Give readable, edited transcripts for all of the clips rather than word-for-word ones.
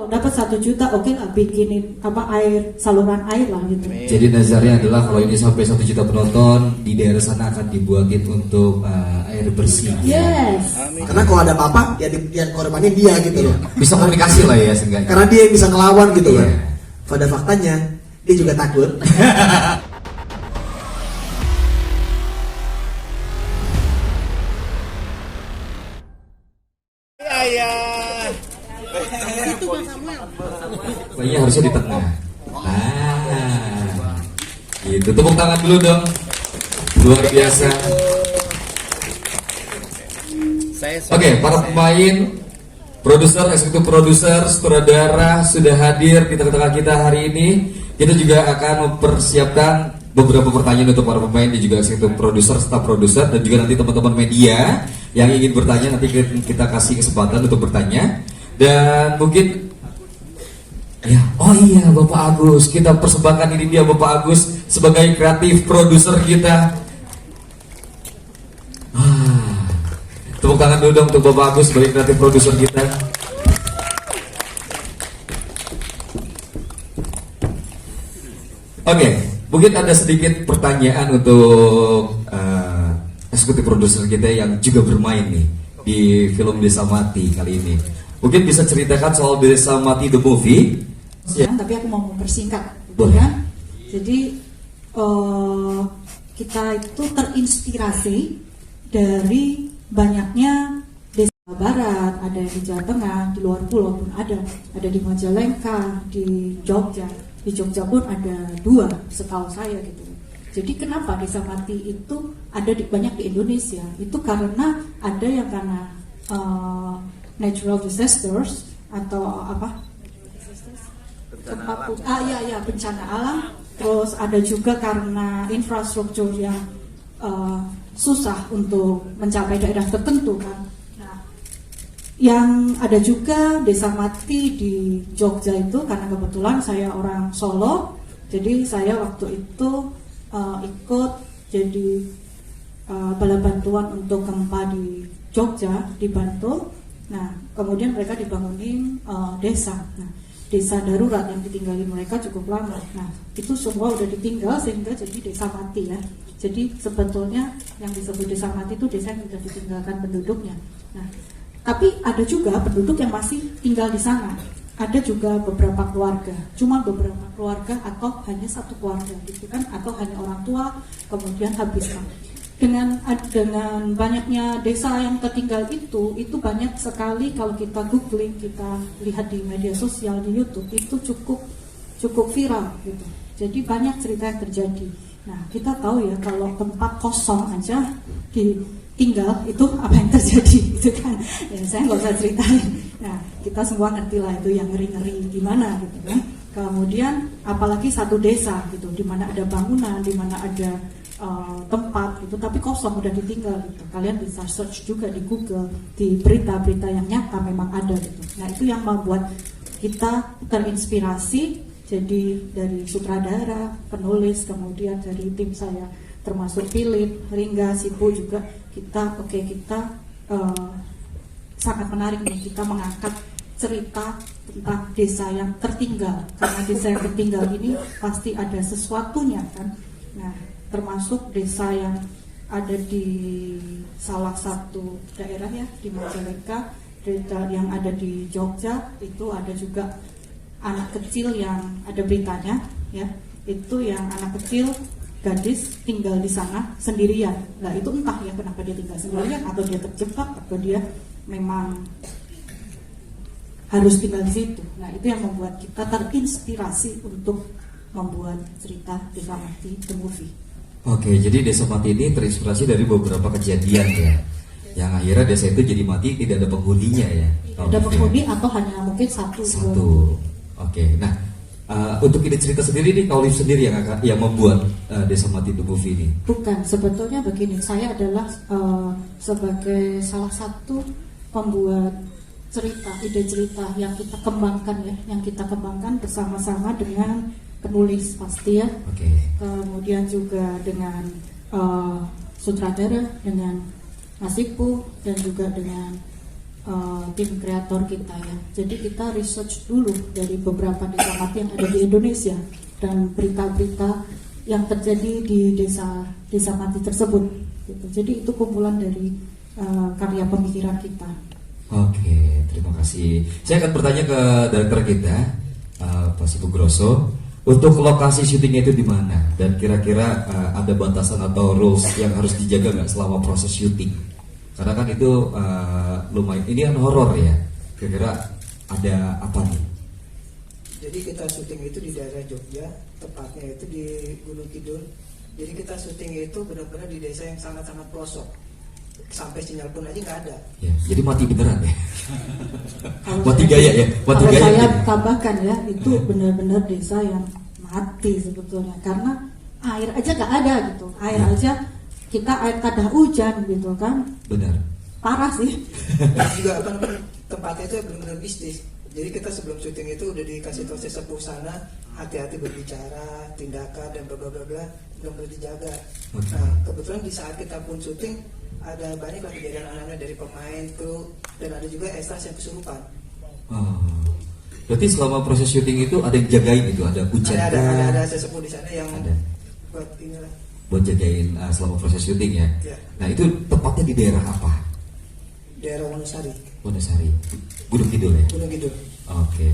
Kalau dapat 1 juta, oke lah bikinin apa air, saluran air lah gitu. Jadi nazarnya adalah kalau ini sampai 1 juta penonton, di daerah sana akan dibuatin untuk air bersih. Yes. Amin. Karena kalau ada apa-apa ya yang korbannya dia gitu loh. Bisa komunikasi lah ya seenggaknya. Karena dia yang bisa ngelawan gitu kan. Pada faktanya dia juga takut. Bayinya harusnya di tengah. Nah, gitu. Tepuk tangan dulu dong. Luar biasa. Oke, para pemain, produser, eksekutif produser, sutradara sudah hadir di tengah-tengah kita hari ini. Kita juga akan mempersiapkan beberapa pertanyaan untuk para pemain dan juga eksekutif produser, staf produser, dan juga nanti teman-teman media yang ingin bertanya nanti kita kasih kesempatan untuk bertanya. Dan mungkin ya, oh iya Bapak Agus, kita persembahkan ini dia Bapak Agus sebagai kreatif produser kita. Tepuk tangan dulu dong untuk Bapak Agus sebagai kreatif produser kita. Oke, mungkin ada sedikit pertanyaan untuk eksekutif produser kita yang juga bermain nih di film Desa Mati kali ini. Mungkin bisa ceritakan soal Desa Mati the movie. Ya, tapi aku mau mempersingkat, Boleh. ya. Jadi kita itu terinspirasi dari banyaknya desa barat, ada di Jawa Tengah, di luar pulau pun ada di Majalengka, di Jogja. Di Jogja pun ada 2 setahu saya gitu. Jadi kenapa Desa Mati itu ada banyak di Indonesia? Itu karena ada yang karena natural disasters atau apa? Bencana alam. Terus ada juga karena infrastruktur yang susah untuk mencapai daerah tertentu kan. Nah, yang ada juga Desa Mati di Jogja itu karena kebetulan saya orang Solo, jadi saya waktu itu ikut jadi bala bantuan untuk gempa di Jogja, di Bantul. Nah, kemudian mereka dibangunin desa. Nah, desa darurat yang ditinggali mereka cukup lama. Nah, itu semua udah ditinggal sehingga jadi Desa Mati ya. Jadi sebetulnya yang disebut Desa Mati itu desa yang sudah ditinggalkan penduduknya. Nah, tapi ada juga penduduk yang masih tinggal di sana. Ada juga beberapa keluarga, cuma beberapa keluarga atau hanya 1 keluarga gitu kan, atau hanya orang tua kemudian habis. Dengan banyaknya desa yang tertinggal itu banyak sekali kalau kita googling, kita lihat di media sosial, di YouTube itu cukup viral gitu. Jadi banyak cerita yang terjadi. Nah, kita tahu ya kalau tempat kosong aja ditinggal itu apa yang terjadi gitu kan. Ya, saya nggak usah ceritain. Nah, kita semua ngerti lah itu yang ngeri-ngeri gimana gitu kan. Kemudian apalagi satu desa gitu, di mana ada bangunan, di mana ada tempat gitu, tapi kosong udah ditinggal gitu. Kalian bisa search juga di Google, di berita-berita yang nyata memang ada gitu. Nah, itu yang membuat kita terinspirasi. Jadi dari sutradara, penulis, kemudian dari tim saya termasuk Philip, Ringga, Sipu juga kita sangat menarik nih, kita mengangkat cerita tentang desa yang tertinggal. Karena desa yang tertinggal ini pasti ada sesuatunya kan. Nah, termasuk desa yang ada di salah satu daerah ya, di Majalengka, desa yang ada di Jogja, itu ada juga anak kecil yang ada beritanya ya, itu yang anak kecil gadis tinggal di sana sendirian. Nah, itu entah ya kenapa dia tinggal sendirian, atau dia terjebak, atau dia memang harus tinggal di situ. Nah, itu yang membuat kita terinspirasi untuk membuat cerita Desa Mati the movie. Oke, jadi Desa Mati ini terinspirasi dari beberapa kejadian ya, yang akhirnya desa itu jadi mati, tidak ada penghuninya ya. Ada penghuni atau hanya mungkin satu. Oke, nah untuk ide cerita sendiri nih, Kak Olive sendiri yang membuat Desa Mati the movie ini? Bukan, sebetulnya begini, saya adalah sebagai salah satu pembuat cerita, ide cerita yang kita kembangkan ya, yang kita kembangkan bersama-sama dengan penulis pasti ya. Kemudian juga dengan sutradara, dengan Mas Ipu, dan juga dengan tim kreator kita ya. Jadi kita research dulu dari beberapa desa mati yang ada di Indonesia dan berita-berita yang terjadi di desa mati tersebut. Gitu. Jadi itu kumpulan dari karya pemikiran kita. Oke, terima kasih. Saya akan bertanya ke direktur kita, Pak Sipu Grosso. Untuk lokasi syutingnya itu di mana? Dan kira-kira ada batasan atau rules yang harus dijaga nggak selama proses syuting? Karena kan itu lumayan, ini kan horor ya. Kira-kira ada apa nih? Jadi kita syuting itu di daerah Jogja, tepatnya itu di Gunung Kidul. Jadi kita syuting itu benar-benar di desa yang sangat-sangat pelosok. Sampai sinyal pun aja nggak ada. Ya, jadi mati beneran ya? Kalau Mati saya- gaya ya? Mati Kalau gaya saya ya? tambahkan ya, itu benar-benar desa yang mati sebetulnya, karena air aja nggak ada gitu, air aja kita air kada hujan gitu kan, Benar. parah sih. Dan juga apa namanya, tempatnya itu benar-benar mistis. Jadi kita sebelum syuting itu udah dikasih tahu sesepuh sana, hati-hati berbicara, tindakan dan bla bla bla bla, benar-benar dijaga. Oke. Nah kebetulan di saat kita pun syuting ada banyak lah kejadian anak-anak dari pemain, kru, dan ada juga extras yang kesurupan. Oh. Berarti selama proses syuting itu ada yang jagain itu, ada hujan Ada sesepuh di sana yang Ada. buat inilah. buat jagain selama proses syuting ya. Ya. Nah itu tepatnya di daerah apa? Daerah Wonosari, Wonosari, Gunung Kidul ya. Gunung Kidul. Oke.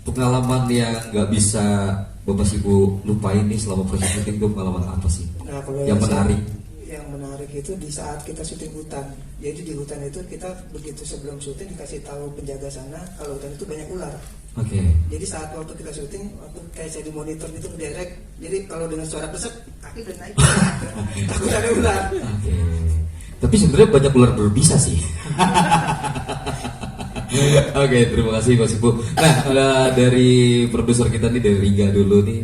Pengalaman yang nggak bisa Bapak Sibu lupain nih selama proses syuting itu pengalaman apa sih? Nah, kalau Yang menarik. Yang menarik itu di saat kita syuting hutan. Jadi di hutan itu kita begitu sebelum syuting dikasih tahu penjaga sana kalau hutan itu banyak ular. Oke. Jadi saat waktu kita syuting, waktu kayak saya di monitor gitu ngedirect. Jadi kalau dengan suara pesek, kaki udah naik. Takut ada ular. Oke. Tapi sebenarnya banyak ular berbisa sih. Oke, terima kasih Mas Ibu. Nah, dari produser kita nih, dari Ringga dulu nih,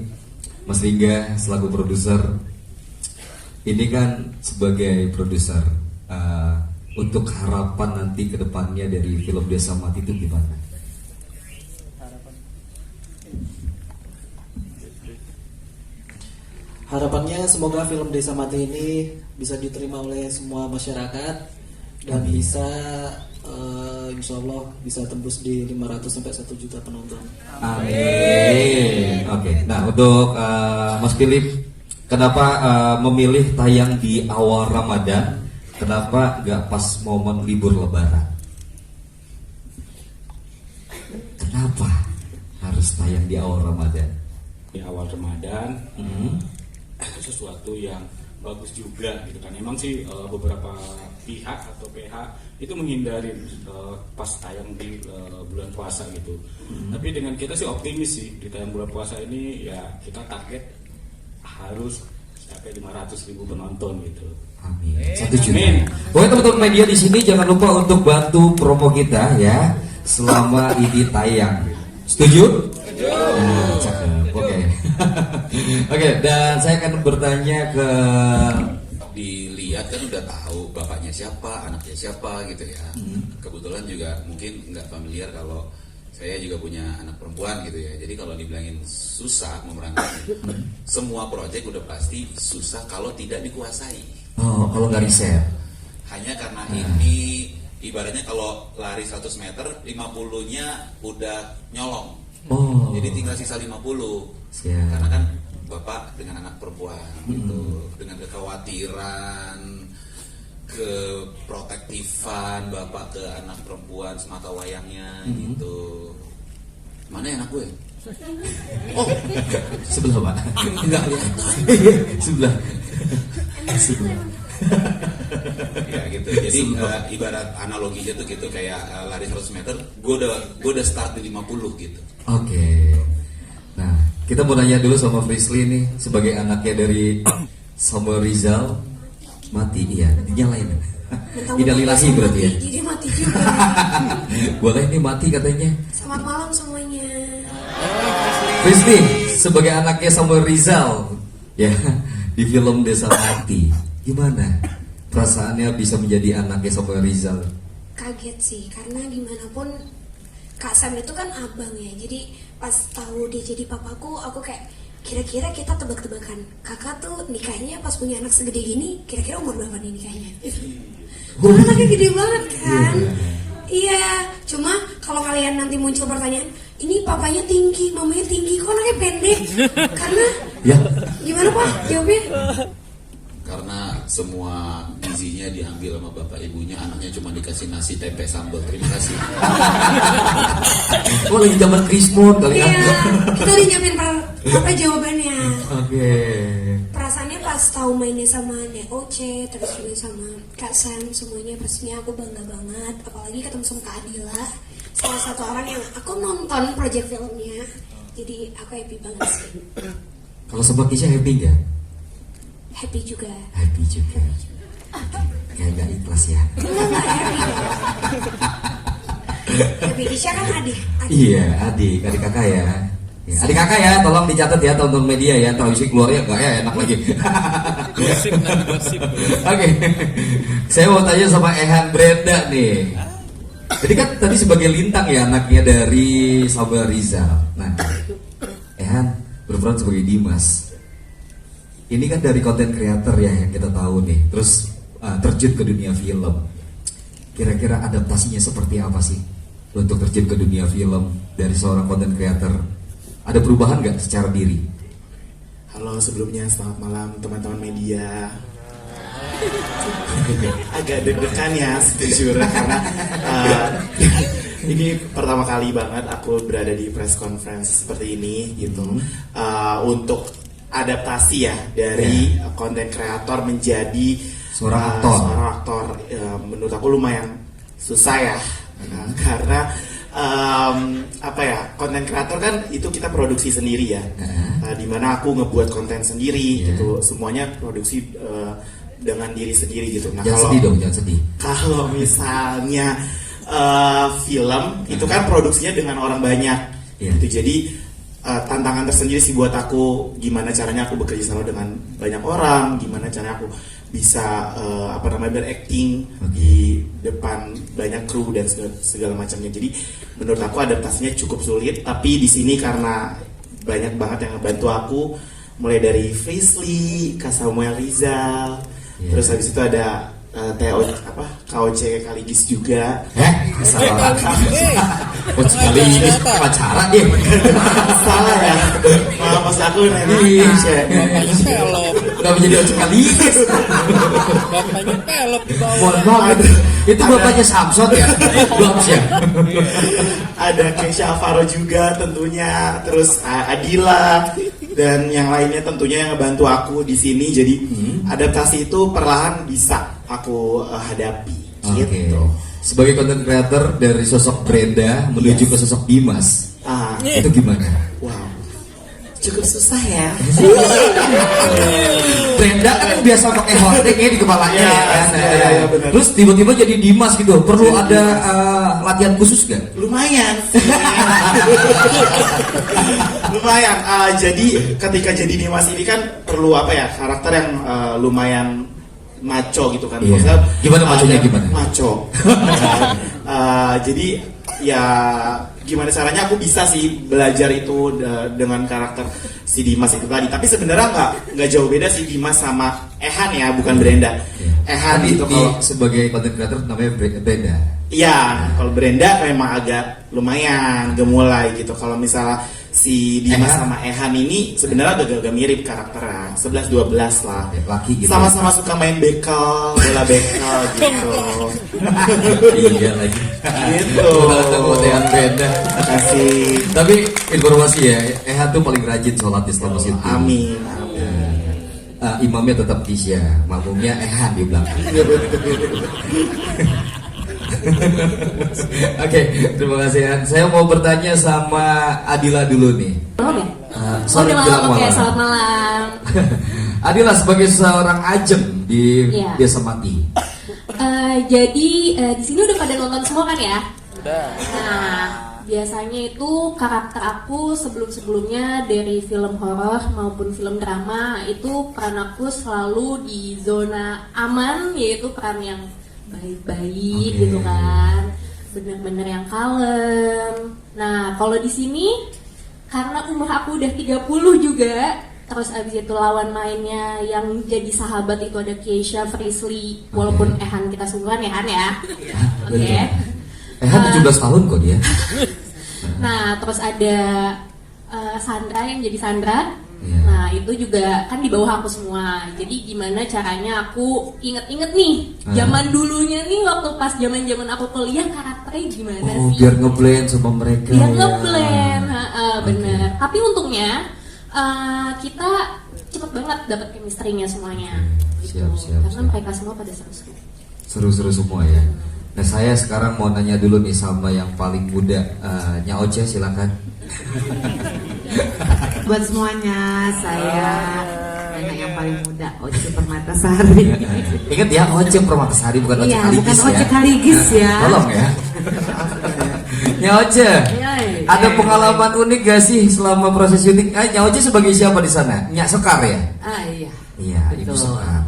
Mas Ringga selaku produser. Ini kan sebagai produser, untuk harapan nanti ke depannya dari film Desa Mati itu gimana? Harapannya semoga film Desa Mati ini bisa diterima oleh semua masyarakat dan Amin. bisa insya Allah bisa tembus di 500 sampai 1 juta penonton. Amin. Oke. Nah, untuk Mas Philip, kenapa memilih tayang di awal Ramadan? Kenapa nggak pas momen libur Lebaran? Kenapa harus tayang di awal Ramadan? Di awal Ramadan itu sesuatu yang bagus juga gitu kan. Emang sih beberapa pihak atau PH itu menghindari pas tayang di bulan puasa gitu. Tapi dengan kita sih optimis sih di tayang bulan puasa ini ya kita target harus sampai 500.000 penonton gitu. Amin. 1 juta. Amin. Pokoknya teman-teman media di sini jangan lupa untuk bantu promo kita ya selama ini tayang. Setuju? Setuju. Nah, cakep. Oke. Oke, dan saya akan bertanya ke dilihat kan udah tahu bapaknya siapa, anaknya siapa gitu ya. Kebetulan juga mungkin nggak familiar kalau saya juga punya anak perempuan gitu ya. Jadi kalau dibilangin susah memerankan semua proyek udah pasti susah kalau tidak dikuasai. oh, kalau nggak riset. Hanya karena ini ibaratnya kalau lari 100 meter 50-nya udah nyolong. Oh. Jadi tinggal sisa 50. Siap. Karena kan bapak dengan anak perempuan gitu, dengan kekhawatiran, keprotektifan bapak ke anak perempuan semata wayangnya gitu. Mana ya anak gue? Oh, Sebelah Pak. enggak kelihatan. Sebelah. Sebelah. Ya gitu. Jadi ibarat analoginya tuh gitu kayak lari 100 meter, gue udah start di 50 gitu. Oke. Nah, kita mau nanya dulu sama Frisly nih sebagai anaknya dari Samuel Rizal. Mati, iya, dinyalain. Innalillahi berarti ya. Jadi mati juga. Boleh nih mati katanya. Selamat malam semuanya. Frisly sebagai anaknya Samuel Rizal ya di film Desa Mati. Gimana perasaannya bisa menjadi anaknya Samuel Rizal? Kaget sih, karena gimana pun Kak Sam itu kan abang ya. Jadi pas tahu dia jadi papaku, aku kayak kira-kira kita tebak-tebakan. Kakak tuh nikahnya pas punya anak segede gini, kira-kira umur berapa nih nikahnya? Anaknya gede banget kan. Iya, cuma kalau kalian nanti muncul pertanyaan, ini papanya tinggi, mamanya tinggi, kok anaknya pendek? Karena Ya. gimana Pak jawabnya? Karena semua gizinya diambil sama bapak ibunya, anaknya cuma dikasih nasi tempe sambal. Terima kasih. Oh lagi zaman Krismon kali ya. Iya, kita udah nyiapin apa jawabannya. Oke. Perasaannya pas tahu mainnya sama Neoce, terus juga sama Kak Sam, semuanya pastinya aku bangga banget. Apalagi ketemu sama Kak Adila, salah satu orang yang aku nonton project filmnya. Jadi aku happy banget sih. Kalau sama Kisha happy nggak? Happy juga. Happy juga. Kayak nggak ikhlas ya. Enggak happy ya. Happy Kisha kan adik. Iya, adik kakak ya. Ya, adik kakak ya, tolong dicatat ya teman-teman media ya, televisi keluarnya enggak ya, enak lagi. Oke, saya mau tanya sama Ehan Brenda nih. Jadi kan tadi sebagai Lintang ya anaknya dari Samuel Rizal. Nah, Ehan berperan sebagai Dimas. Ini kan dari konten creator ya yang kita tahu nih. Terus terjun ke dunia film. Kira-kira adaptasinya seperti apa sih untuk terjun ke dunia film dari seorang konten creator? Ada perubahan nggak secara diri? Halo, sebelumnya selamat malam teman-teman media. Agak deg-degan ya sejujurnya karena ini pertama kali banget aku berada di press conference seperti ini gitu. Untuk adaptasi ya dari konten kreator menjadi Seorang aktor. Menurut aku lumayan susah ya. Karena konten kreator kan itu kita produksi sendiri ya, dimana aku ngebuat konten sendiri gitu, semuanya produksi dengan diri sendiri gitu. Nah, Jangan sedih dong, jangan sedih. Kalau misalnya film itu kan produksinya dengan orang banyak, gitu. Jadi tantangan tersendiri sih buat aku, gimana caranya aku bekerja sama dengan banyak orang, gimana caranya aku bisa berakting di depan banyak kru dan segala macamnya. Jadi menurut aku adaptasinya cukup sulit, tapi di sini karena banyak banget yang ngebantu aku, mulai dari Faisley, Kak Samuel Rizal, terus habis itu ada KOC Kaligis juga. Salah. Coach Kaligis pacaran deh. Salah ya. Mas aku Bapaknya menjadi Coach Kaligis. Bapaknya pelep di bawah. Mohon maaf, itu bapaknya Samson ya? Belum ya? Ada Kesha Alvaro juga tentunya, terus Adila dan yang lainnya tentunya yang ngebantu aku di sini. Jadi adaptasi itu perlahan bisa aku hadapi. Gitu. Sebagai content creator dari sosok Brenda menuju ke sosok Dimas, itu gimana? Wow, cukup susah ya. Brenda kan yang biasa pakai hordeng ya di kepalanya ya kan. Benar. Terus tiba-tiba jadi Dimas gitu. Perlu ada latihan khusus gak? Lumayan. Lumayan. Jadi ketika jadi Dimas ini kan perlu karakter yang lumayan maco gitu kan. Maksudnya, gimana maconya gimana? Maco. Jadi ya gimana caranya aku bisa sih belajar itu dengan karakter si Dimas itu tadi. Tapi sebenarnya nggak jauh beda si Dimas sama Ehan ya, bukan Brenda. Ehan itu kalau sebagai content creator namanya Brenda. Iya, kalau Brenda memang agak lumayan gemulai gitu. Kalau misalnya si Dimas sama Ehan ini sebenarnya agak mirip karakternya, 11-12 lah. Laki gitu. Sama-sama suka main bekel, bola bekel gitu. Iya lagi. Gitu. Dengan Brenda. Kasih. Tapi informasi ya, Ehan tuh paling rajin sholat di selama situ. Amin. Imamnya tetap Kisha, makmumnya Ehan di belakang. Oke, terima kasih Ehan. Saya mau bertanya sama Adila dulu nih. Selamat malam. Adila sebagai seorang ajem di Desa Mati. Jadi di sini udah pada nonton semua kan ya? Udah. Nah, biasanya itu karakter aku sebelum-sebelumnya dari film horor maupun film drama itu peran aku selalu di zona aman, yaitu peran yang baik-baik gitu kan, bener-bener yang kalem. Nah, kalau di sini karena umur aku udah 30 juga, terus abis itu lawan mainnya yang jadi sahabat itu ada Keisha, Frisly, walaupun Ehan kita sungguhan ya Han ya. Oke. Kan 17 tahun kok dia. Nah, terus ada Sandra yang jadi Sandra. Iya. Nah, itu juga kan di bawah aku semua. Jadi gimana caranya aku inget-inget nih zaman dulunya nih waktu pas zaman-zaman aku kuliah karakternya gimana sih? Biar ngeblend sama mereka. Biar ya. ngeblend, bener. Tapi untungnya kita cepet banget dapat chemistry-nya semuanya. Siap, siap, Karena siap. mereka semua pada seru-seru. Seru-seru semua ya. Nah, saya sekarang mau nanya dulu nih sama yang paling muda, Nya Oce, silakan. Buat semuanya, saya anak yang paling muda, Oce Permatasari. Ingat ya, Oce Permatasari bukan Oce Iya, Kaligis bukan ya. Oce Kaligis ya. Tolong ya. Nya Oce, ada pengalaman unik gak sih selama proses syuting? Nya Oce sebagai siapa di sana? Nya Sekar ya? Iya. Iya, Ibu Sekar.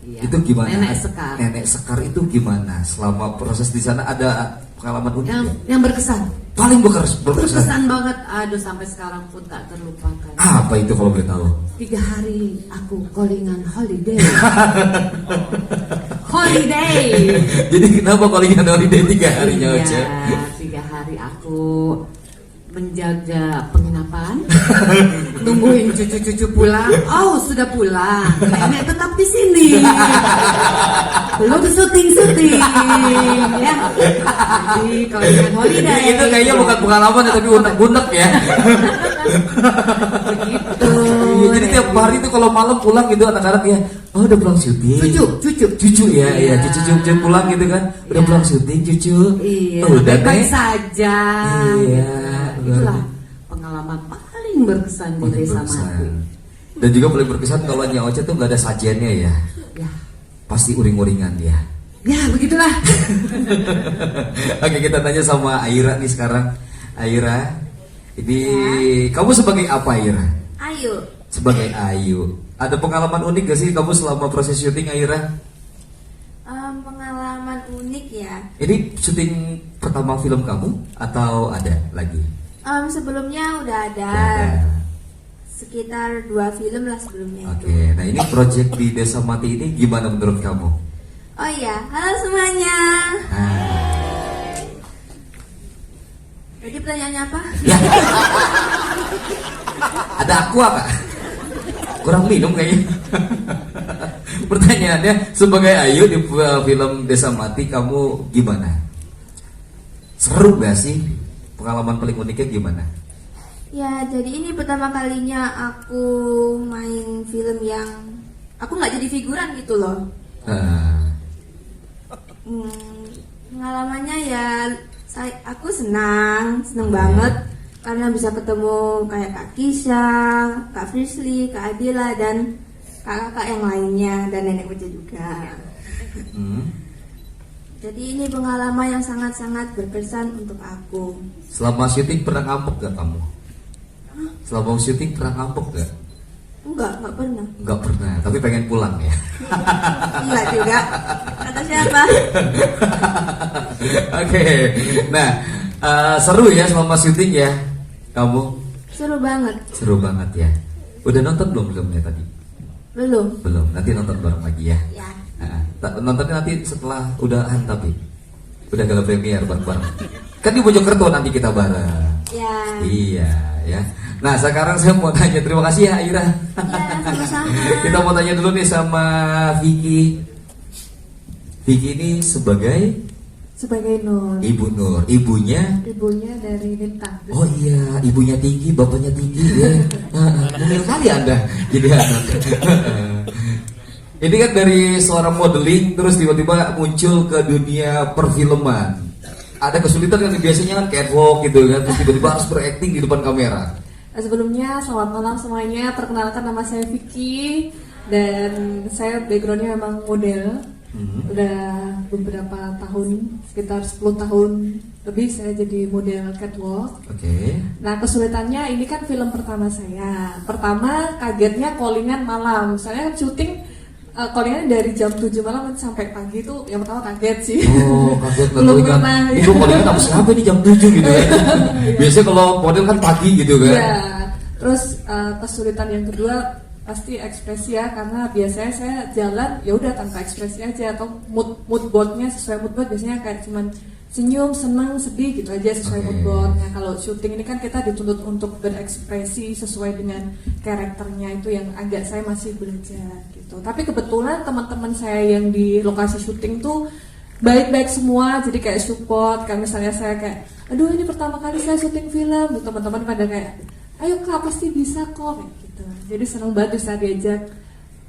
Iya. Itu gimana? Nenek Sekar. Nenek Sekar itu gimana? Selama proses di sana ada pengalaman unik ya? Yang berkesan. Paling berkesan. Berkesan banget, aduh sampai sekarang pun tak terlupakan. Apa itu kalau boleh tahu? 3 hari aku callingan holiday. Holiday. Jadi kenapa callingan holiday 3 hari Nya Oce? Iya, 3 hari aku menjaga penginapan, nungguin cucu-cucu pulang. Oh, sudah pulang. Nenek tetap di sini. Belum syuting-syuting, ya. Jadi kalau dengan holiday. Itu kayaknya bukan pengalaman tapi unek-unek ya. Begitu. Jadi tiap hari itu kalau malam pulang gitu anak-anak ya, oh udah pulang syuting. Cucu ya, ya cucu pulang gitu kan, udah pulang syuting cucu. Iya. Oh, udah baik deh. saja. Iya. Itulah pengalaman paling berkesan di Desa Mati. Dan juga paling berkesan kalau Nya Oce tuh nggak ada sajiannya ya. Ya. Pasti uring-uringan dia. Ya begitulah. Oke, kita tanya sama Aira nih sekarang. Aira, ini kamu sebagai apa Aira? Ayo. Sebagai Ayu. Ada pengalaman unik gak sih kamu selama proses syuting Aira? Pengalaman unik ya. Ini syuting pertama film kamu atau ada lagi? Sebelumnya udah ada. Ya, Sekitar 2 film lah sebelumnya. Oke, nah ini project di Desa Mati ini gimana menurut kamu? Oh iya, halo semuanya. Jadi pertanyaannya apa? Ada aku apa? Kurang minum kayaknya. Pertanyaannya, sebagai Ayu di film Desa Mati kamu gimana? Seru gak sih? Pengalaman paling uniknya gimana? Ya, jadi ini pertama kalinya aku main film yang aku nggak jadi figuran gitu loh. Pengalamannya ya, aku senang banget karena bisa ketemu kayak Kak Kisha, Kak Frisly, Kak Adila dan kakak-kakak yang lainnya dan nenek Uce juga. Jadi ini pengalaman yang sangat-sangat berkesan untuk aku. Selama syuting pernah ngambek gak kamu? Selama syuting pernah ngambek gak? Enggak pernah. Enggak pernah, tapi pengen pulang ya. Enggak juga. Kata siapa? Oke, nah seru ya selama syuting ya kamu? Seru banget. Seru banget ya. Udah nonton belum filmnya tadi? Belum. Belum, nanti nonton bareng lagi ya. Ya. Nontonnya nanti setelah udahan tapi udah gala premier bareng-bareng. Kan di Mojokerto nanti kita bareng. Ya. Iya ya. Nah sekarang saya mau tanya, terima kasih ya Aira. Ya, sama-sama. Kita mau tanya dulu nih sama Vicky. Vicky ini sebagai Nur. Ibu Nur, ibunya dari Lintang. Oh iya, ibunya tinggi, bapaknya tinggi ya. Mungil kali Anda jadi anak. Ini kan dari seorang modeling terus tiba-tiba muncul ke dunia perfilman. Ada kesulitan kan biasanya kan catwalk gitu kan, terus tiba-tiba harus berakting di depan kamera. Sebelumnya selamat malam semuanya, perkenalkan nama saya Vicky dan saya backgroundnya memang model. Udah beberapa tahun, sekitar 10 tahun lebih saya jadi model catwalk. Oke. Nah kesulitannya ini kan film pertama saya. Pertama kagetnya callingan malam. Saya kan syuting callingan dari jam 7 malam sampai pagi itu yang pertama kaget sih. Oh kaget Belum pernah. Ini gue callingan sama siapa ini jam 7 gitu ya. Biasanya kalau model kan pagi gitu kan. Iya. Terus kesulitan yang kedua pasti ekspresi ya, karena biasanya saya jalan ya udah tanpa ekspresi aja, atau mood boardnya sesuai mood board biasanya kayak cuman senyum, senang, sedih gitu aja sesuai mood board. Nah kalau syuting ini kan kita dituntut untuk berekspresi sesuai dengan karakternya, itu yang agak saya masih belajar gitu. Tapi kebetulan teman-teman saya yang di lokasi syuting tuh baik-baik semua, jadi kayak support. Kayak misalnya saya kayak, aduh ini pertama kali saya syuting film, teman-teman pada kayak, ayo kak pasti bisa kok kayak gitu. Jadi senang banget bisa diajak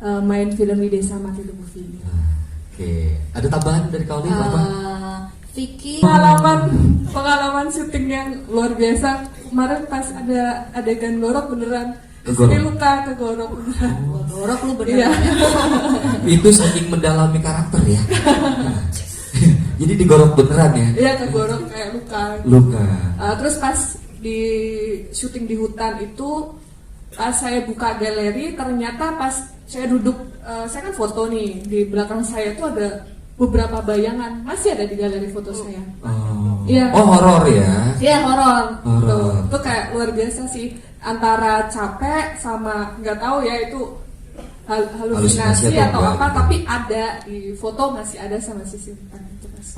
main film di Desa Mati The Movie. Oke, ada tambahan dari kau nih apa? Vicky pengalaman syuting yang luar biasa kemarin pas ada adegan gorok beneran ini luka kegorok beneran. Gorok lu beneran. Itu saking mendalami karakter ya. Jadi digorok beneran ya? Iya kegorok kayak luka. Terus pas di syuting di hutan itu pas saya buka galeri ternyata pas saya duduk saya kan foto nih di belakang saya itu ada beberapa bayangan masih ada di galeri foto saya. Iya. Oh horor ya? Iya horor. Tuh kayak luar biasa sih antara capek sama nggak tahu ya itu halusinasi atau apa tapi ada di foto masih ada sama sisi hutan itu pas.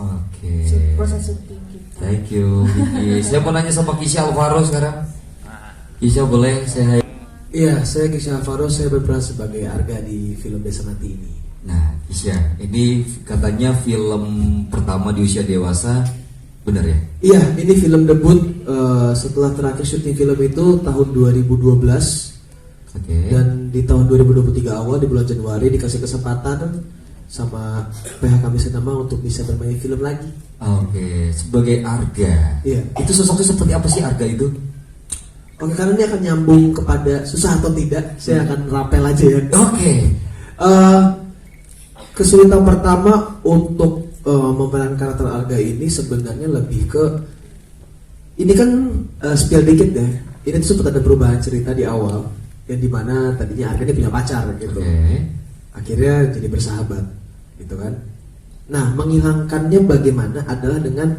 Proses syuting gitu. Thank you Vicky. Saya mau nanya sama Kisha Alvaro sekarang. Kisha boleh saya? Iya, saya Kisha Alvaro, saya berperan sebagai Arga di film Desa Mati ini. Nah, Kisha, ini katanya film pertama di usia dewasa, benar ya? Iya, ini film debut setelah terakhir syuting film itu tahun 2012. Dan di tahun 2023 awal di bulan Januari dikasih kesempatan sama PH kami Sinema untuk bisa bermain film lagi. Sebagai Arga. Iya. Itu sosoknya seperti apa sih Arga itu? Karena ini akan nyambung kepada susah atau tidak, saya akan rapel aja ya. Kesulitan pertama untuk memerankan karakter Arga ini sebenarnya lebih ke ini kan spill dikit ya. Ini tuh sempat ada perubahan cerita di awal yang dimana tadinya Arga ini punya pacar gitu. Akhirnya jadi bersahabat gitu kan. Nah menghilangkannya bagaimana adalah dengan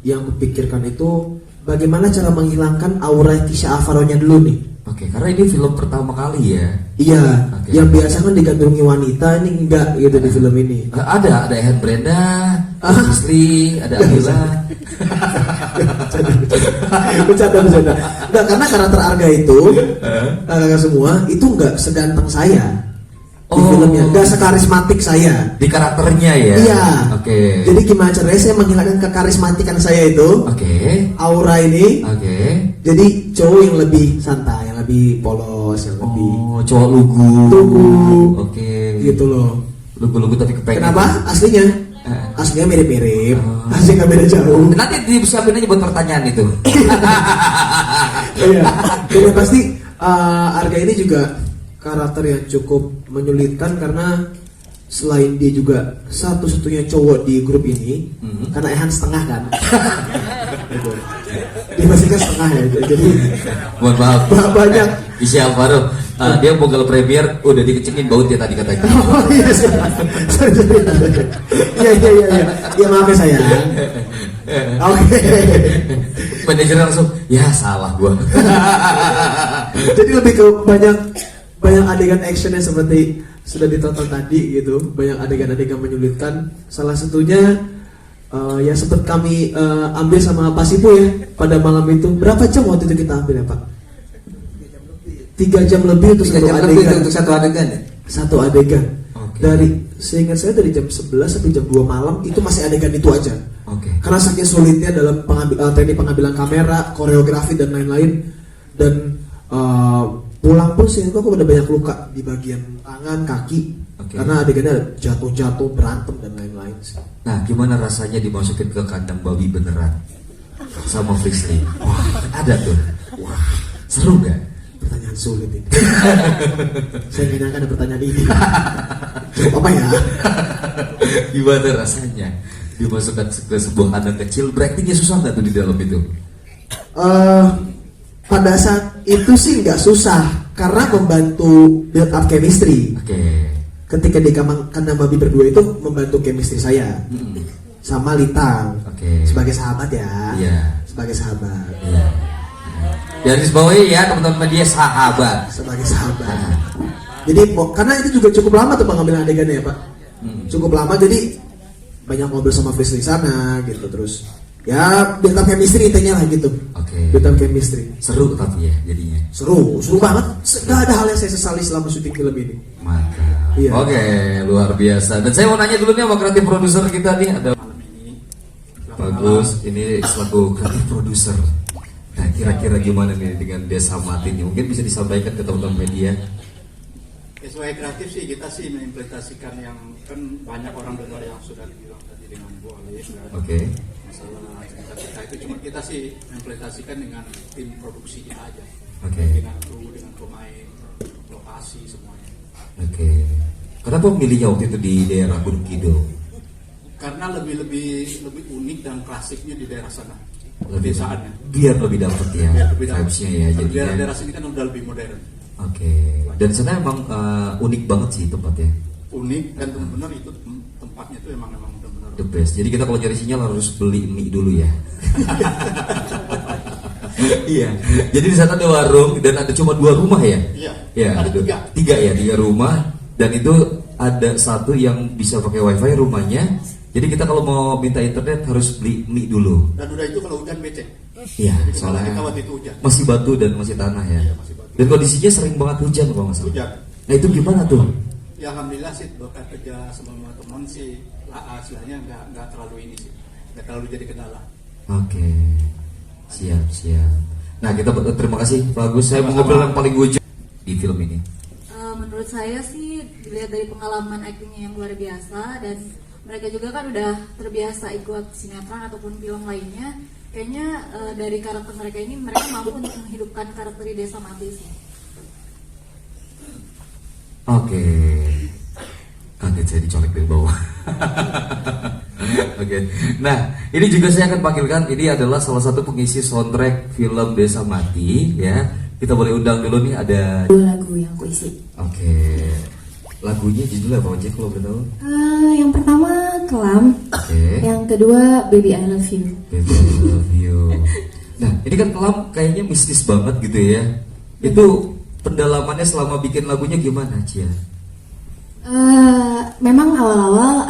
yang kupikirkan itu bagaimana cara menghilangkan aura Kisha Alvaro-nya dulu nih. Karena ini film pertama kali ya. Iya, yang biasa kan digandrungi wanita, ini enggak gitu di film ini. Ada Ehan Brenda, Sri, ada Adila. Bercanda. Enggak, karena karakter Arga itu, kakak semua itu enggak seganteng saya di filmnya, enggak sekarismatik saya di karakternya ya. Iya. Jadi gimana caranya saya menghilangkan kekarismatikan saya itu? Aura ini. Jadi cowok yang lebih santai, yang lebih polos, yang lebih cowok lugu. Gitu loh. Lugu-lugu tapi kepengen. Kenapa? Aslinya? Aslinya mirip-mirip. Aslinya nggak beda jauh. Nanti disiapin aja buat pertanyaan itu. Iya. Jadi pasti Arga ini juga karakter yang cukup menyulitkan karena selain dia juga satu-satunya cowok di grup ini, karena Ehan setengah kan. Dia masih kan setengah ya, jadi mohon maaf banyak. Kisha Alvaro, dia bogal premier udah dikecengin baut ya tadi katanya. Iya maaf ya sayang. Manajer langsung, ya salah gua. Jadi lebih ke banyak adegan actionnya seperti sudah ditonton tadi gitu, banyak adegan-adegan menyulitkan. Salah satunya yang sempat kami ambil sama Pak Sipu ya pada malam itu. Berapa jam waktu itu kita ambil ya Pak? 3 jam lebih untuk satu adegan. Satu adegan. Dari seingat saya dari jam 11 sampai jam 2 malam itu masih adegan itu aja. Karena saking sulitnya dalam teknik pengambilan kamera, koreografi dan lain-lain. Dan pulang pun sih aku udah banyak luka di bagian tangan, kaki, karena adegannya jatuh-jatuh, berantem dan lain-lain. Nah, gimana rasanya dimasukin ke kandang babi beneran sama Frisly? Wah, ada tuh. Wah, seru gak? Pertanyaan sulit ini. Saya nggak nyangka ada pertanyaan ini. Coba apa ya? Gimana rasanya dimasukkan ke sebuah kandang kecil? Beraktingnya susah nggak tuh di dalam itu? Pada saat itu sih nggak susah karena membantu build up chemistry. Ketika di kandang babi berdua itu membantu chemistry saya sama Lintang sebagai sahabat ya. Sebagai sahabat. Garis bawahi ya teman-teman dia sahabat. Sebagai sahabat. Jadi karena itu juga cukup lama tuh pengambilan adegannya ya Pak. Cukup lama jadi banyak ngobrol sama Fris di sana gitu, terus ya build up chemistry intinya lah gitu. Oke. Build up chemistry. Seru tapi ya jadinya. Seru banget. Gak ada hal yang saya sesali selama syuting film ini. Mantap. Iya. Oke, luar biasa. Dan saya mau nanya dulu nih sama kreatif produser kita nih, ada bagus. Ini selaku kreatif produser. Nah, kira-kira gimana nih dengan Desa Mati ini? Mungkin bisa disampaikan ke teman-teman media. Sebagai kreatif sih kita sih mengimplementasikan yang kan banyak orang dengar yang sudah dibilang tadi dengan Bu Alif kan. Oke. Masalah cerita kita itu cuma kita sih mengimplementasikan dengan tim produksinya aja. Oke. Dengan kru, dengan pemain, lokasi semuanya. Oke. Kenapa memilihnya waktu itu di daerah Gunung Kidul? Karena lebih unik dan klasiknya di daerah sana. Lebih Desaannya. biar lebih dapet ya vibes-nya ya. Kalau Jadinya. daerah sini kan udah lebih modern. Oke. Dan sana emang unik banget sih tempatnya. Unik dan benar-benar itu tempatnya itu emang benar-benar The best. Jadi kita kalau nyari sinyal harus beli mie dulu ya. Iya. Jadi di sana ada warung dan ada cuma 2 rumah ya. Iya. Ya. Ada 3 rumah dan itu ada satu yang bisa pakai wifi rumahnya. Jadi kita kalau mau minta internet harus beli mie dulu. Dan udah itu kalau hujan becek. Iya. Jadi Soalnya kita waktu itu hujan. masih batu dan masih tanah ya. Iya, masih batu. Dan kondisinya sering banget hujan kalau nggak salah. Hujan. Nah itu gimana tuh? Ya alhamdulillah sih berkat kerja sama teman sih hasilnya nggak terlalu ini sih, nggak terlalu jadi kendala. Oke, siap. Nah kita terima kasih Pak Agus. Saya mau ngobrol yang paling lucu di film ini. Menurut saya sih dilihat dari pengalaman aktingnya yang luar biasa dan mereka juga kan udah terbiasa ikut sinetron ataupun film lainnya. Kayaknya dari karakter mereka ini mereka mampu untuk menghidupkan karakter di Desa Mati sih. Oke. Kaget saya dicolek dari bawah. Oke. Nah, ini juga saya akan panggilkan. Ini adalah salah satu pengisi soundtrack film Desa Mati ya. Kita boleh undang dulu nih ada 2 lagu yang aku isi. Oke. Lagunya judulnya apa aja kalau boleh tahu? Yang pertama Kelam. Oke. Yang kedua Baby I Love You. Baby I Love You. Nah, ini kan Kelam kayaknya mistis banget gitu ya. Itu pendalamannya selama bikin lagunya gimana, Cia? Memang awal-awal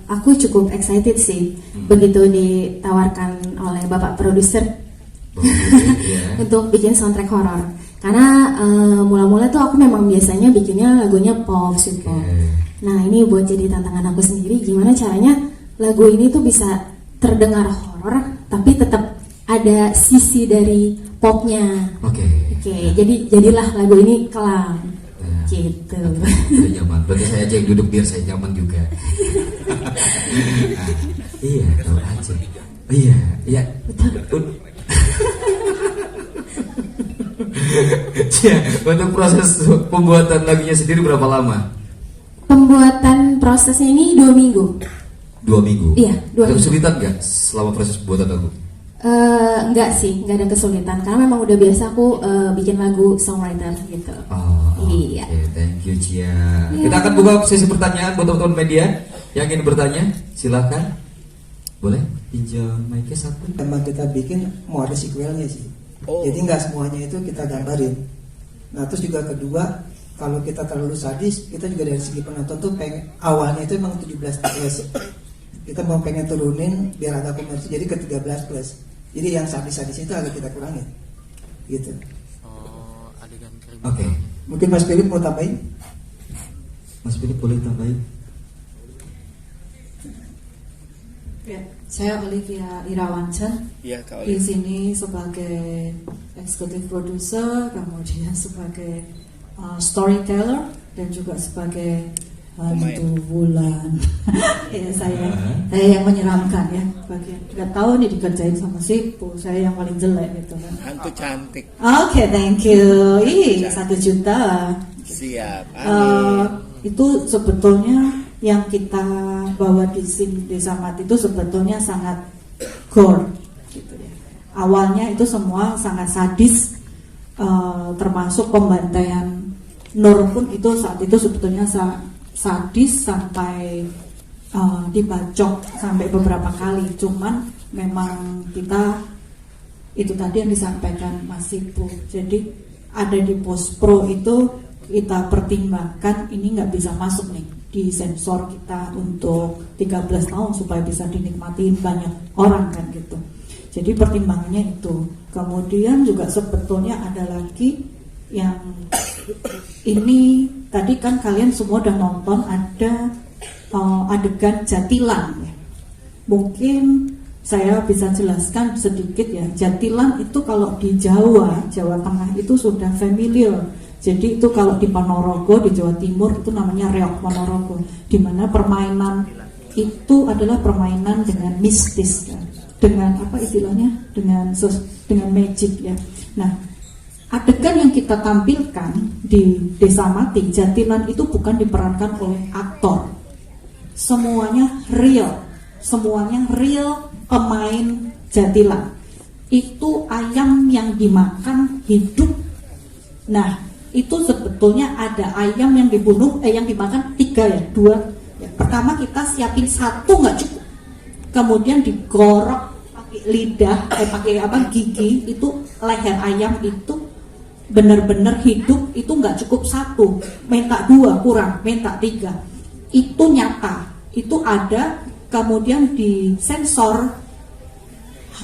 aku cukup excited sih begitu ditawarkan oleh bapak produser untuk bikin soundtrack horor. Karena mula-mula tuh aku memang biasanya bikinnya lagunya pop, sweet pop. Nah ini buat jadi tantangan aku sendiri, gimana caranya lagu ini tuh bisa terdengar horor tapi tetap ada sisi dari popnya. Oke, jadilah lagu ini Kelam. Gitu. Udah nyaman. Berarti saya aja yang duduk biar saya nyaman juga. Nah, iya, tahu aja. Iya. Betul. Ya, untuk proses pembuatan lagunya sendiri berapa lama? Pembuatan prosesnya ini 2 minggu. 2 minggu? Iya, 2 minggu. Kesulitan nggak selama proses pembuatan lagu? Enggak sih, enggak ada kesulitan karena memang udah biasa aku bikin lagu songwriter gitu. Iya. Oke, thank you Cia. Kita akan buka sesi pertanyaan buat teman-teman media yang ingin bertanya. Silakan. Boleh pinjam mic-nya satu. Emang kita bikin mau ada sequelnya sih. Jadi nggak semuanya itu kita gambarin. Nah terus juga kedua, kalau kita terlalu sadis, kita juga dari segi penonton tuh pengen awalnya itu emang 17 plus. Kita mau pengen turunin biar agak komersil jadi ke 13 plus. Jadi yang sadis-sadis itu agak kita kurangin. Gitu. Oke. Mungkin Mas Philip mau tambahin? Mas Philip boleh tambahin? Ya, saya Olivia Irawansyah. Ya, Kak di Olivia. sini sebagai eksekutif produser, kemudian sebagai storyteller dan juga sebagai hantu bulan. Ya, saya yang menyeramkan ya. Bagian nggak tahu nih dikerjain sama Sipu, saya yang paling jelek gitu kan. Hantu cantik. Oke, thank you. 1 juta. Siap. Itu sebetulnya yang kita bawa di sini Desa Mati itu sebetulnya sangat gore gitu ya. Awalnya itu semua sangat sadis, termasuk pembantaian Nur pun itu saat itu sebetulnya sadis sampai dibacok sampai beberapa kali. Cuman memang kita itu tadi yang disampaikan Mas Sipu. Jadi ada di post pro itu kita pertimbangkan ini nggak bisa masuk nih disensor kita untuk 13 tahun supaya bisa dinikmatin banyak orang kan gitu. Jadi pertimbangannya itu. Kemudian juga sebetulnya ada lagi yang ini tadi kan kalian semua udah nonton ada adegan jatilan ya. Mungkin saya bisa jelaskan sedikit ya. Jatilan itu kalau di Jawa Tengah itu sudah familiar. Jadi itu kalau di Ponorogo di Jawa Timur itu namanya reok Ponorogo, di mana permainan itu adalah permainan dengan mistis kan. Dengan apa istilahnya? Dengan magic ya. Nah, adegan yang kita tampilkan di Desa Mati Jatilan itu bukan diperankan oleh aktor. Semuanya real pemain jatilan. Itu ayam yang dimakan hidup. Nah, itu sebetulnya ada ayam yang dibunuh, yang dimakan 2. Pertama kita siapin 1 nggak cukup. Kemudian digorok pakai lidah, pakai gigi, itu leher ayam itu benar-benar hidup, itu nggak cukup 1, minta 2 kurang, minta 3. Itu nyata, itu ada. Kemudian disensor,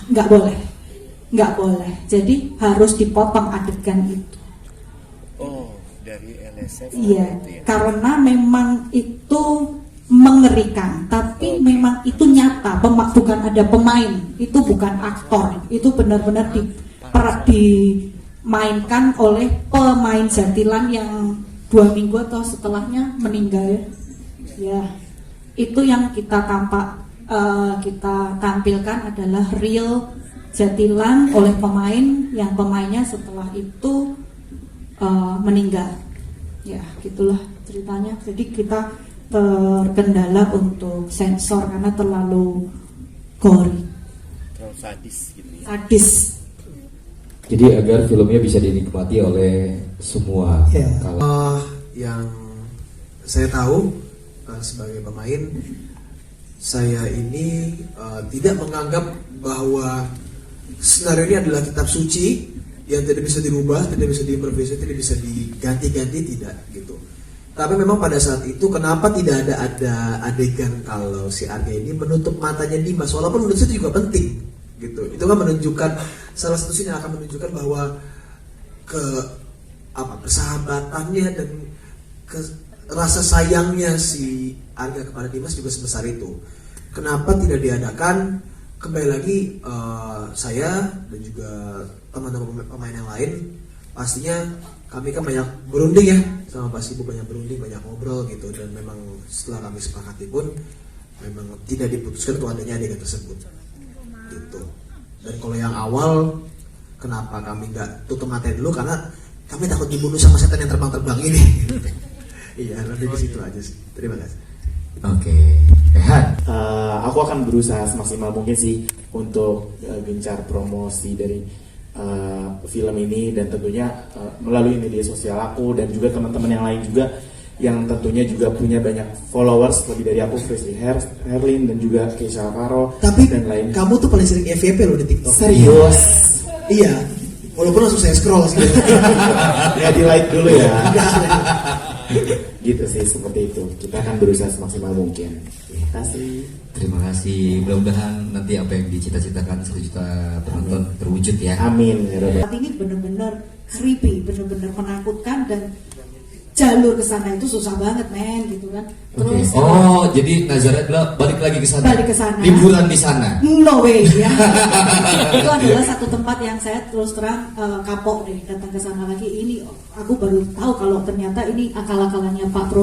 nggak boleh. Jadi harus dipotong adegan itu. Oh, dari LSF. Iya, karena memang itu mengerikan, tapi memang itu nyata, bukan ada pemain, itu bukan aktor, itu benar-benar dimainkan oleh pemain jatilan yang 2 minggu atau setelahnya meninggal ya. Itu yang kita tampilkan adalah real jatilan oleh pemain yang pemainnya setelah itu meninggal. Ya, gitulah ceritanya. Jadi kita terkendala untuk sensor karena terlalu gory. Terlalu sadis gitu ya. Sadis. Jadi agar filmnya bisa dinikmati oleh semua. Yang saya tahu sebagai pemain, saya ini tidak menganggap bahwa skenario ini adalah kitab suci yang tidak bisa dirubah, tidak bisa diimprovisasi, tidak bisa diganti-ganti, tidak gitu. Tapi memang pada saat itu kenapa tidak ada adegan kalau si Arya ini menutup matanya Dimas, walaupun menurut saya itu juga penting gitu. Itu kan menunjukkan salah satu scene yang akan menunjukkan bahwa persahabatannya dan rasa sayangnya si Arya kepada Dimas juga sebesar itu. Kenapa tidak diadakan? Kembali lagi saya dan juga teman-teman pemain yang lain, pastinya kami kan banyak berunding ya sama Pak Sibu, banyak berunding, banyak ngobrol gitu, dan memang setelah kami sepakati pun memang tidak diputuskan untuk adanya adegan tersebut gitu. Dan kalau yang awal kenapa kami nggak tutup mata dulu, karena kami takut dibunuh sama setan yang terbang-terbang ini. Iya, nanti ke situ aja sih. Terima kasih. Oke. Aku akan berusaha semaksimal mungkin sih untuk gencar promosi dari film ini, dan tentunya melalui media sosial aku dan juga teman-teman yang lain juga yang tentunya juga punya banyak followers lebih dari aku, Frisly Herlin dan juga Keisha Alvaro. Tapi dan lain. Kamu tuh paling sering FYP loh di TikTok. Serius? Iya. Walaupun langsung saya scroll sih. Ya di like dulu ya. Gitu sih, seperti itu. Kita akan berusaha semaksimal mungkin. Terima kasih. Terima kasih. Mudah-mudahan nanti apa yang dicita-citakan 1 juta penonton terwujud ya. Amin. Saat ini benar-benar creepy, benar-benar menakutkan, dan jalur ke sana itu susah banget men gitu kan. Terus jadi Nazareth balik lagi ke sana. Balik ke sana. Liburan di sana. No way ya. Itu adalah satu tempat yang saya terus terang kapok deh datang ke sana lagi. Ini aku baru tahu kalau ternyata ini akal-akalannya Pak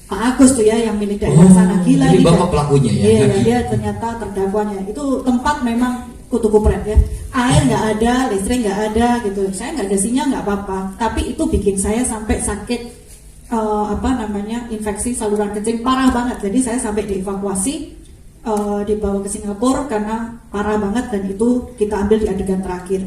Agus tuh ya yang milik daerah sana. Gila. Jadi bapak pelakunya ya. Iya, dia ternyata terdakwanya. Itu tempat memang kutu kupret ya. Air nggak ada, listrik nggak ada gitu. Saya nggak ada sinyal nggak apa-apa. Tapi itu bikin saya sampai sakit infeksi saluran kencing parah banget. Jadi saya sampai dievakuasi, dibawa ke Singapura karena parah banget, dan itu kita ambil di adegan terakhir.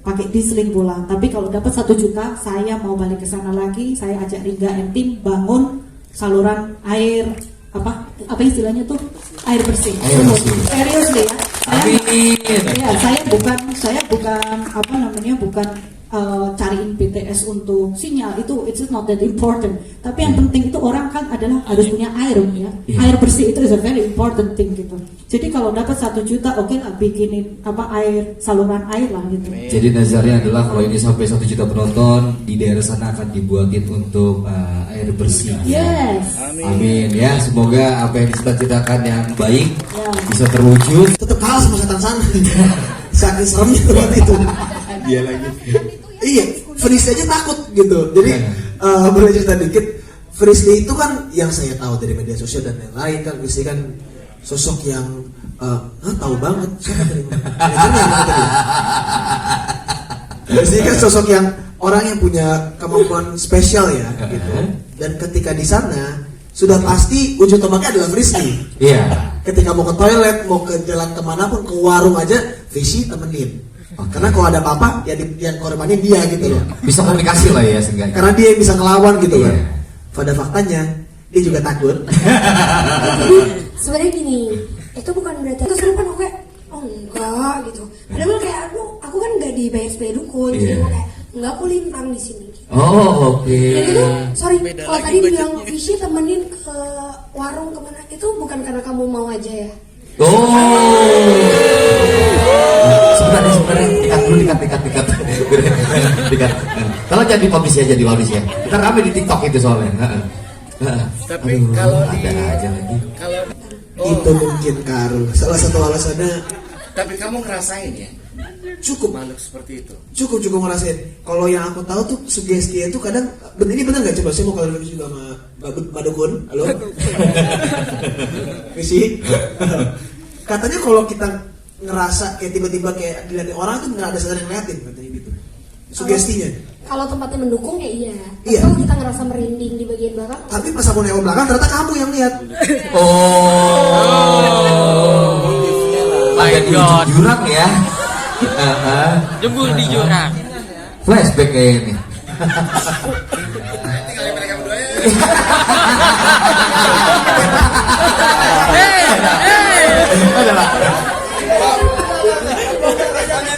Pakai diseling pulang. Tapi kalau dapat 1 juta, saya mau balik ke sana lagi. Saya ajak Ringga and tim bangun saluran air apa istilahnya tuh, air bersih. Serius deh ya. Amin. Ya, saya bukan bukan cariin BTS untuk sinyal itu it's not that important. Tapi yang penting itu orang kan adalah harus punya air ya. Air bersih itu is a very important thing gitu. Jadi kalau dapat 1 juta oke lah bikinin air saluran air lah gitu. Jadi nazarnya adalah kalau ini sampai 1 juta penonton di daerah sana akan dibuatin untuk air bersih. Yes. Amin ya. Semoga apa yang dicita-citakan yang baik bisa terwujud. Tetap kalah sama setan sana. Saking seremnya tempat itu. Dia lagi. Iya, Frisly aja takut gitu. Jadi boleh cerita dikit. Frisly itu kan yang saya tahu dari media sosial dan lain-lain kan. Frisly kan sosok yang tahu banget. Siapa tadi? Frisly kan sosok yang orang yang punya kemampuan spesial ya gitu. Dan ketika di sana sudah pasti ujung tombaknya adalah Frisly. Iya. Ketika mau ke toilet, mau ke jalan kemanapun, ke warung aja, Frisly temenin. Karena kalau ada apa-apa, ya yang korbanin dia gitu loh. Bisa komunikasi lah ya seenggaknya. Karena dia yang bisa ngelawan gitu kan. Pada faktanya, dia juga takut. Jadi sebenarnya gini, itu bukan berarti kesurupan aku kayak oh enggak gitu. Padahal kayak aku kan nggak dibayar sebagai dukun, jadi aku kayak enggak aku lintang di sini. Oh oke. Dan itu sorry kalau tadi bilang Fishy temenin ke warung kemana itu bukan karena kamu mau aja ya. Sebenarnya dikat. Kalau jadi publish ya, kita rame di TikTok itu soalnya. Tapi kalau ada aja lagi. Kalau itu mungkin Karul salah satu alasannya. Tapi kamu ngerasain ya? Cukup makhluk seperti itu. Cukup ngerasain. Kalau yang aku tahu tuh sugesti itu kadang ini benar nggak, coba saya mau klarifikasi juga sama Mbak Dukun. Halo. Misi. Katanya kalau kita ngerasa kayak tiba-tiba kayak dilihatin orang tuh nggak ada sadar yang ngeliatin katanya gitu. Sugestinya. Kalau tempatnya mendukung ya iya. Iya. Kalau kita ngerasa merinding di bagian belakang. Tapi pas aku nengok belakang ternyata kamu yang lihat. Kayak di ujung jurang ya. Jembul di jurang. Flashback kayak ini.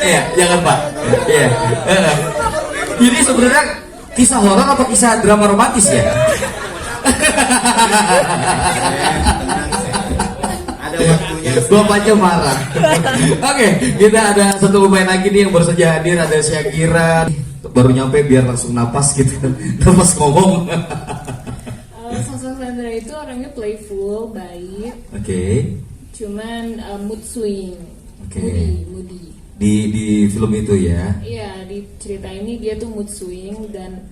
Iya, jangan Pak. Iya. Jadi sebenarnya kisah horor apa kisah drama romantis ya? Ada waktunya. Bapaknya marah. Oke, kita ada satu pemain lagi nih yang baru saja hadir, ada Syakira. Baru nyampe biar langsung napas gitu, napas ngomong. Sosok Sandra itu orangnya playful, baik. Oke. Cuman mood swing. Oke. Moody. Di film itu ya? Iya, di cerita ini dia tuh mood swing dan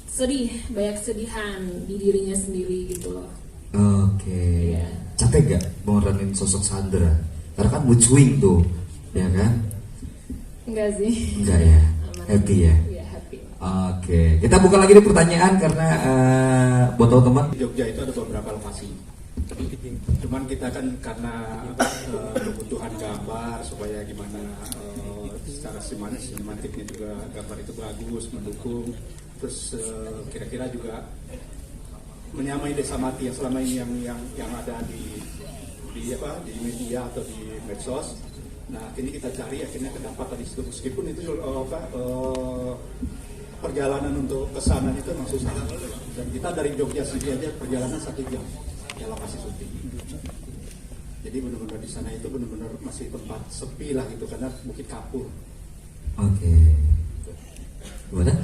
sedih, banyak sedihan di dirinya sendiri gitu loh. Oke. Capek gak meranin sosok Sandra? Karena kan mood swing tuh, ya kan? Enggak sih. Enggak ya? Happy ya? Iya, happy. Oke, kita buka lagi nih pertanyaan karena buat teman-teman. Di Jogja itu ada beberapa lokasi. Cuman kita kan karena kebutuhan gambar supaya gimana secara sinematiknya juga gambar itu bagus, mendukung. Terus kira-kira juga menyamai Desa Mati yang selama ini yang ada di media atau di medsos. Nah, ini kita cari akhirnya kedapat di situ, meskipun itu perjalanan untuk ke sana itu memang susah. Dan kita dari Jogja sendiri aja perjalanan 1 jam ya lokasi syuting. Jadi benar-benar di sana itu benar-benar masih tempat sepi lah gitu karena Bukit Kapur. Oke. Gimana?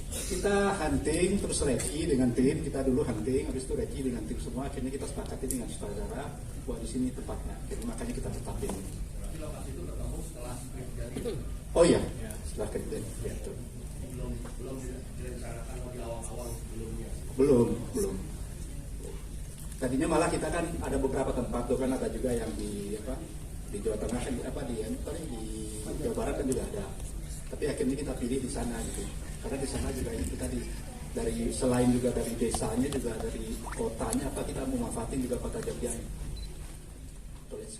Kita hunting terus reki dengan tim, kita dulu hunting, habis itu reki dengan tim semua, akhirnya kita sepakati dengan sutradara bahwa di sini tempatnya. Jadi makanya kita tetapin. Oh iya, setelah kejadian itu. Belum. Tadinya malah kita kan ada beberapa tempat tuh kan, ada juga yang di Jawa Tengah kan di Jawa Barat kan juga ada. Tapi akhirnya kita pilih di sana gitu. Karena di sana juga kita dari selain juga dari desanya juga dari kotanya kita mau manfaatin juga kota Jogja. Tulis